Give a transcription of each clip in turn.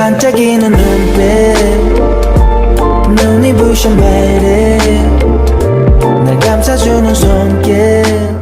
반짝이는 눈빛 눈이 부셔 매일 날 감싸주는 손길.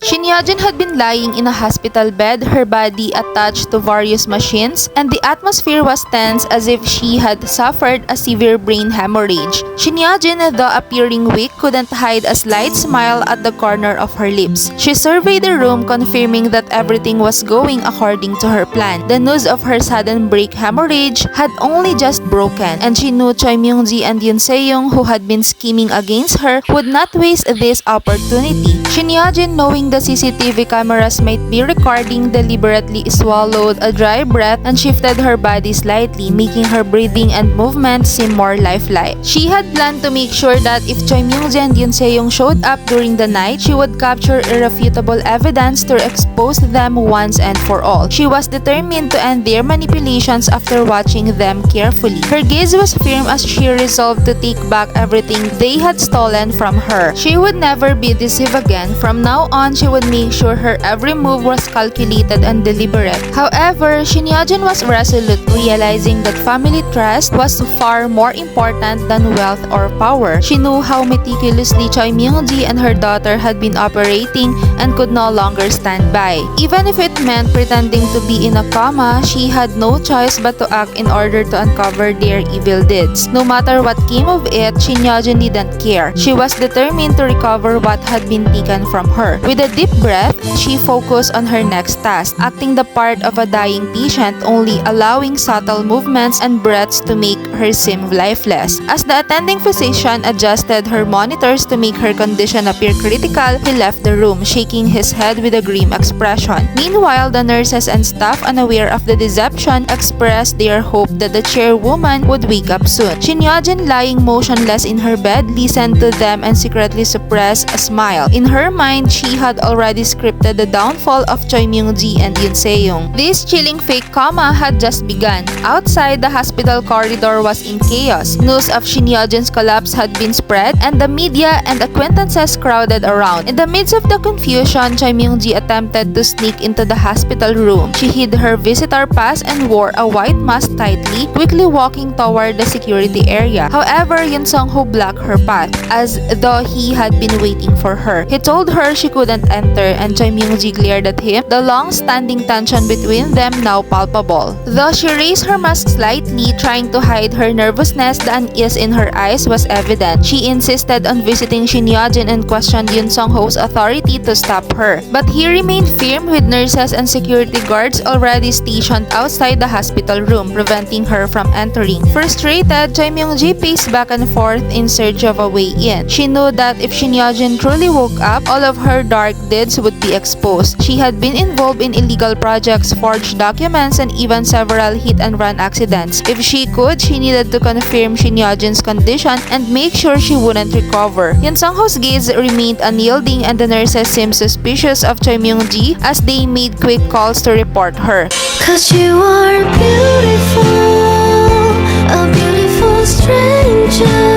Shin Yojin had been lying in a hospital bed, her body attached to various machines, and the atmosphere was tense as if she had suffered a severe brain hemorrhage. Shin Yojin, though appearing weak, couldn't hide a slight smile at the corner of her lips. She surveyed the room, confirming that everything was going according to her plan. The news of her sudden brain hemorrhage had only just broken, and she knew Choi Myung-ji and Yoon Se-young, who had been scheming against her, would not waste this opportunity. Shin Yojin, knowing the CCTV cameras might be recording, deliberately swallowed a dry breath and shifted her body slightly, making her breathing and movement seem more lifelike. She had planned to make sure that if Choi Myung-ji and Yoon Se-young showed up during the night, she would capture irrefutable evidence to expose them once and for all. She was determined to end their manipulations after watching them carefully. Her gaze was firm as she resolved to take back everything they had stolen from her. She would never be deceived again. From now on, she would make sure her every move was calculated and deliberate. However, Shin Yojin was resolute, realizing that family trust was far more important than wealth or power. She knew how meticulously Choi Myung-ji and her daughter had been operating and could no longer stand by. Even if it meant pretending to be in a coma, she had no choice but to act in order to uncover their evil deeds. No matter what came of it, Shin Yojin didn't care. She was determined to recover what had been taken from her. With a deep breath, she focused on her next task, acting the part of a dying patient, only allowing subtle movements and breaths to make her seem lifeless. As the attending physician adjusted her monitors to make her condition appear critical, he left the room, shaking his head with a grim expression. Meanwhile, the nurses and staff, unaware of the deception, expressed their hope that the chairwoman would wake up soon. Shin Yojin, lying motionless in her bed, listened to them and secretly suppressed a smile. In her mind, she had already scripted the downfall of Choi Myung-ji and Yoon Se-young. This chilling fake coma had just begun. Outside, the hospital corridor was in chaos. News of Shin Yojin's collapse had been spread, and the media and acquaintances crowded around. In the midst of the confusion, Choi Myung-ji attempted to sneak into the hospital room. She hid her visitor pass and wore a white mask tightly, quickly walking toward the security area. However, Yoon Sung-ho blocked her path, as though he had been waiting for her. He told her she couldn't enter, and Choi Myung-ji glared at him, the long-standing tension between them now palpable. Though she raised her mask slightly, trying to hide her nervousness, the unease in her eyes was evident. She insisted on visiting Shin Yojin and questioned Yoon Sung-ho's authority to stop her. But he remained firm, with nurses and security guards already stationed outside the hospital room, preventing her from entering. Frustrated, Choi Myung-ji paced back and forth in search of a way in. She knew that if Shin Yojin truly woke up, all of her dark deeds would be exposed. She had been involved in illegal projects, forged documents, and even several hit-and-run accidents. If she could, she needed to confirm Shin Yojin's condition and make sure she wouldn't recover. Yoon Sung-ho's gaze remained unyielding, and the nurses seemed suspicious of Choi Myung-ji as they made quick calls to report her. Cause you are beautiful, a beautiful stranger.